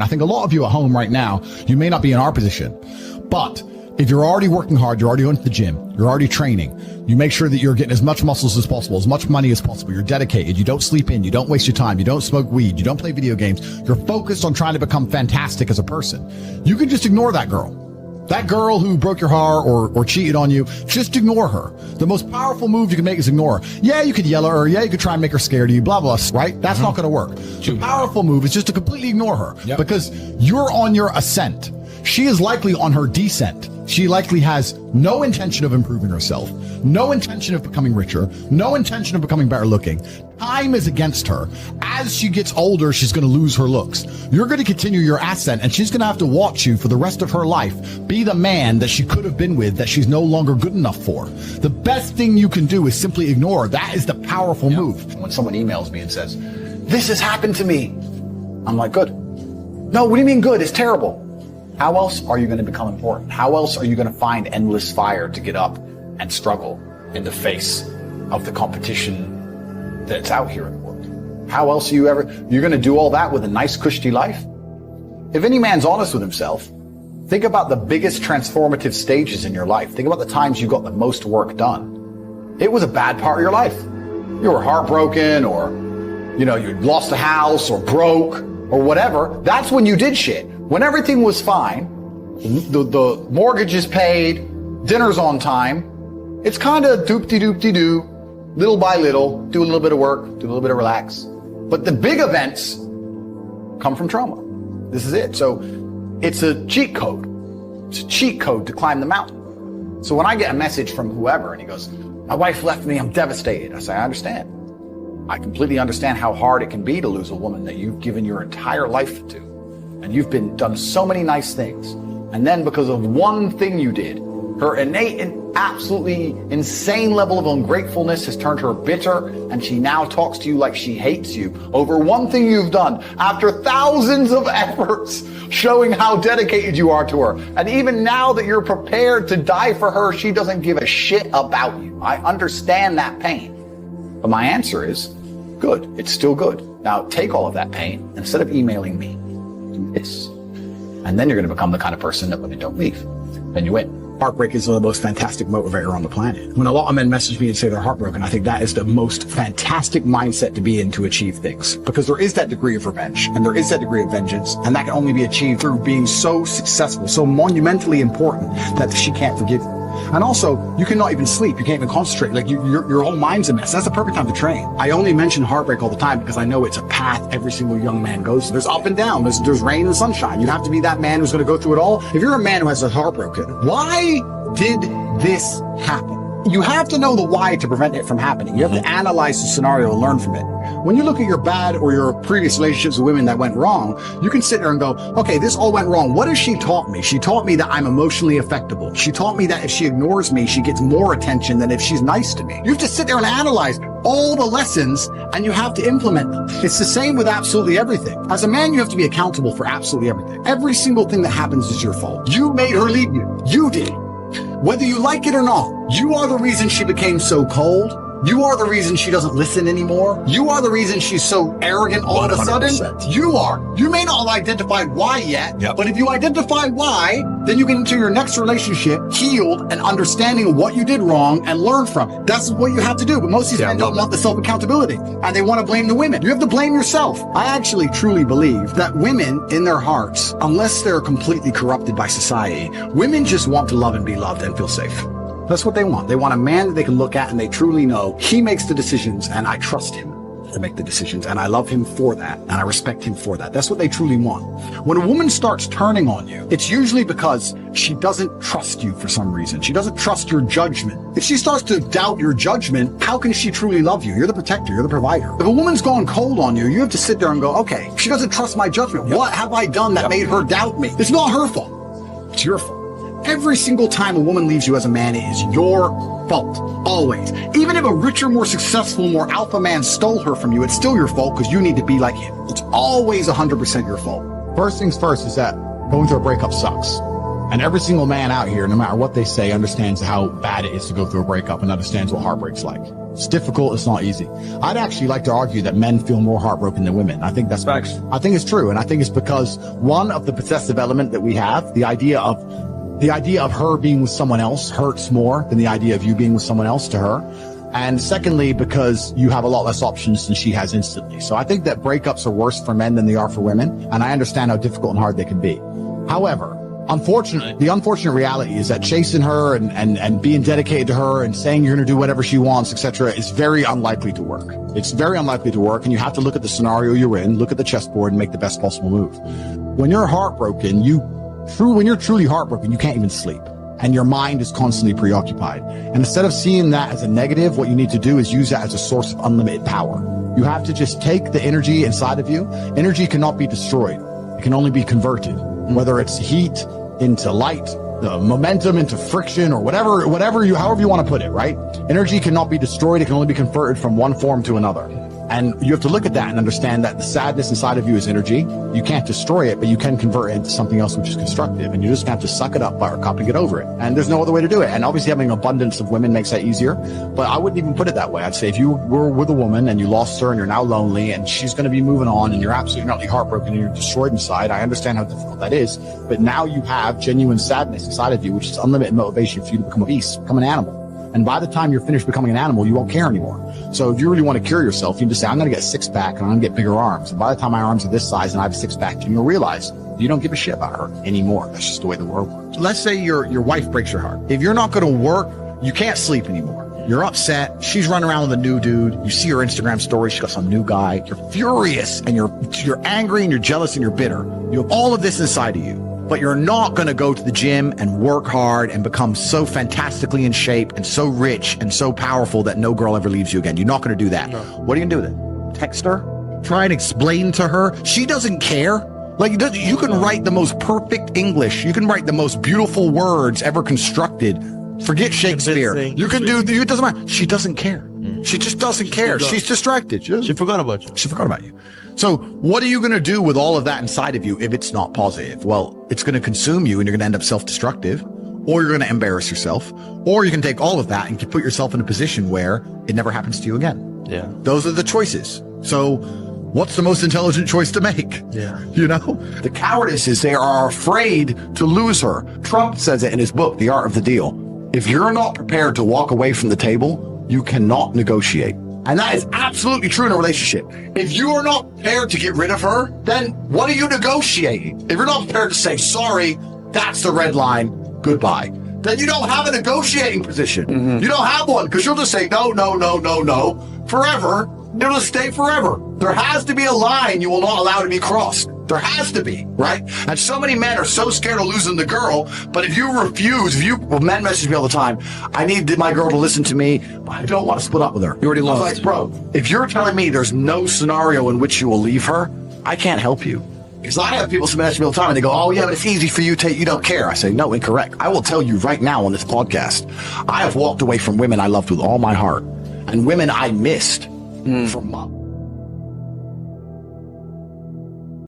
I think a lot of you at home right now, you may not be in our position, but if you're already working hard, you're already going to the gym, you're already training, you make sure that you're getting as much muscles as possible, as much money as possible, you're dedicated, you don't sleep in, you don't waste your time, you don't smoke weed, you don't play video games, you're focused on trying to become fantastic as a person. You can just ignore that girl. That girl who broke your heart or cheated on you, just ignore her. The most powerful move you can make is ignore her. Yeah, you could yell at her. Yeah, you could try and make her scared of you, blah, blah, right? That's not going to work. The powerful move is just to completely ignore her because you're on your ascent. She is likely on her descent. She likely has no intention of improving herself, no intention of becoming richer, no intention of becoming better looking. Time is against her. As she gets older, she's going to lose her looks. You're going to continue your ascent, and she's going to have to watch you for the rest of her life be the man that she could have been with that she's no longer good enough for. The best thing you can do is simply ignore her. That is the powerful move. When someone emails me and says, "This has happened to me," I'm like, good. No, what do you mean good? It's terrible. How else are you going to become important? How else are you going to find endless fire to get up and struggle in the face of the competition that's out here in the world? How else are you're going to do all that with a nice, cushy life? If any man's honest with himself, think about the biggest transformative stages in your life. Think about the times you got the most work done. It was a bad part of your life. You were heartbroken, or, you lost a house, or broke, or whatever. That's when you did shit. When everything was fine, the mortgage is paid, dinner's on time, it's kind of doop-de-doop-de-doo, little by little, do a little bit of work, do a little bit of relax. But the big events come from trauma. This is it. So it's a cheat code. It's a cheat code to climb the mountain. So when I get a message from whoever and he goes, "My wife left me, I'm devastated," I say, I understand. I completely understand how hard it can be to lose a woman that you've given your entire life to. And you've done so many nice things. And then because of one thing you did, her innate and absolutely insane level of ungratefulness has turned her bitter, and she now talks to you like she hates you over one thing you've done after thousands of efforts showing how dedicated you are to her. And even now that you're prepared to die for her, she doesn't give a shit about you. I understand that pain. But my answer is, good. It's still good. Now take all of that pain, instead of emailing me, this. And then you're going to become the kind of person that women don't leave. Then you win. Heartbreak is one of the most fantastic motivator on the planet. When a lot of men message me and say they're heartbroken, I think that is the most fantastic mindset to be in to achieve things. Because there is that degree of revenge, and there is that degree of vengeance, and that can only be achieved through being so successful, so monumentally important that she can't forgive you. And also, you cannot even sleep. You can't even concentrate. Like your whole mind's a mess. That's the perfect time to train. I only mention heartbreak all the time because I know it's a path every single young man goes through. There's up and down. There's rain and sunshine. You have to be that man who's going to go through it all. If you're a man who has a heartbroken, why did this happen? You have to know the why to prevent it from happening. You have to analyze the scenario and learn from it. When you look at your bad or your previous relationships with women that went wrong, you can sit there and go, okay, this all went wrong. What has she taught me? She taught me that I'm emotionally affectable. She taught me that if she ignores me, she gets more attention than if she's nice to me. You have to sit there and analyze all the lessons, and you have to implement them. It's the same with absolutely everything. As a man, you have to be accountable for absolutely everything. Every single thing that happens is your fault. You made her leave you. You did. Whether you like it or not, you are the reason she became so cold. You are the reason she doesn't listen anymore. You are the reason she's so arrogant all of a sudden. You are. You may not have identified why yet, but if you identify why, then you get into your next relationship healed and understanding what you did wrong and learn from it. That's what you have to do. But most of these men don't want the self-accountability, and they want to blame the women. You have to blame yourself. I actually truly believe that women in their hearts, unless they're completely corrupted by society, women just want to love and be loved and feel safe. That's what they want. They want a man that they can look at and they truly know he makes the decisions and I trust him to make the decisions and I love him for that and I respect him for that. That's what they truly want. When a woman starts turning on you, it's usually because she doesn't trust you for some reason. She doesn't trust your judgment. If she starts to doubt your judgment, how can she truly love you? You're the protector. You're the provider. If a woman's gone cold on you, you have to sit there and go, okay, she doesn't trust my judgment. What have I done that made her doubt me? It's not her fault. It's your fault. Every single time a woman leaves you as a man, it is your fault. Always. Even if a richer, more successful, more alpha man stole her from you, it's still your fault because you need to be like him. It's always 100% your fault. First things first is that going through a breakup sucks. And every single man out here, no matter what they say, understands how bad it is to go through a breakup and understands what heartbreak's like. It's difficult. It's not easy. I'd actually like to argue that men feel more heartbroken than women. I think that's facts. I think it's true. And I think it's because one of the possessive element that we have, the idea of her being with someone else hurts more than the idea of you being with someone else to her. And secondly, because you have a lot less options than she has instantly. So I think that breakups are worse for men than they are for women. And I understand how difficult and hard they can be. However, the unfortunate reality is that chasing her and being dedicated to her and saying you're going to do whatever she wants, etc., is very unlikely to work. It's very unlikely to work, and you have to look at the scenario you're in, look at the chessboard, and make the best possible move. When you're heartbroken, when you're truly heartbroken, you can't even sleep, and your mind is constantly preoccupied. And instead of seeing that as a negative, what you need to do is use that as a source of unlimited power. You have to just take the energy inside of you. Energy cannot be destroyed. It can only be converted. Whether it's heat into light, momentum into friction, or however you want to put it, right? Energy cannot be destroyed. It can only be converted from one form to another. And you have to look at that and understand that the sadness inside of you is energy. You can't destroy it, but you can convert it into something else which is constructive. And you just have to suck it up, buttercup, and get over it. And there's no other way to do it. And obviously having an abundance of women makes that easier. But I wouldn't even put it that way. I'd say if you were with a woman and you lost her and you're now lonely and she's going to be moving on and you're absolutely not heartbroken and you're destroyed inside, I understand how difficult that is. But now you have genuine sadness inside of you, which is unlimited motivation for you to become a beast, become an animal. And by the time you're finished becoming an animal, you won't care anymore. So if you really want to cure yourself, you just say, I'm going to get a six-pack and I'm going to get bigger arms. And by the time my arms are this size and I have a six-pack, you'll realize you don't give a shit about her anymore. That's just the way the world works. Let's say your wife breaks your heart. If you're not going to work, you can't sleep anymore. You're upset. She's running around with a new dude. You see her Instagram story. She's got some new guy. You're furious and you're angry and you're jealous and you're bitter. You have all of this inside of you. But you're not going to go to the gym and work hard and become so fantastically in shape and so rich and so powerful that no girl ever leaves you again. You're not going to do that. No. What are you going to do then? Text her? Try and explain to her? She doesn't care. Like, you can write the most perfect English. You can write the most beautiful words ever constructed. Forget Shakespeare. You can do, it doesn't matter. She doesn't care. She just doesn't care. She's distracted. She forgot about you. She forgot about you. So what are you going to do with all of that inside of you if it's not positive? Well, it's going to consume you and you're going to end up self-destructive, or you're going to embarrass yourself, or you can take all of that and put yourself in a position where it never happens to you again. Yeah. Those are the choices. So what's the most intelligent choice to make? Yeah. You know, the cowardice is they are afraid to lose her. Trump says it in his book, The Art of the Deal. If you're not prepared to walk away from the table, you cannot negotiate. And that is absolutely true in a relationship. If you are not prepared to get rid of her, then what are you negotiating? If you're not prepared to say, sorry, that's the red line, goodbye, then you don't have a negotiating position. You don't have one, because you'll just say, no, no, no, no, no, forever. It'll just stay forever. There has to be a line you will not allow to be crossed. There has to be, right? And so many men are so scared of losing the girl, but if you refuse, men message me all the time, I need my girl to listen to me, but I don't want to split up with her. You already lost. I was like, bro, if you're telling me there's no scenario in which you will leave her, I can't help you. Because I have people message me all the time and they go, oh yeah, but it's easy for you, Tate, you don't care. I say, no, incorrect. I will tell you right now on this podcast, I have walked away from women I loved with all my heart and women I missed for months.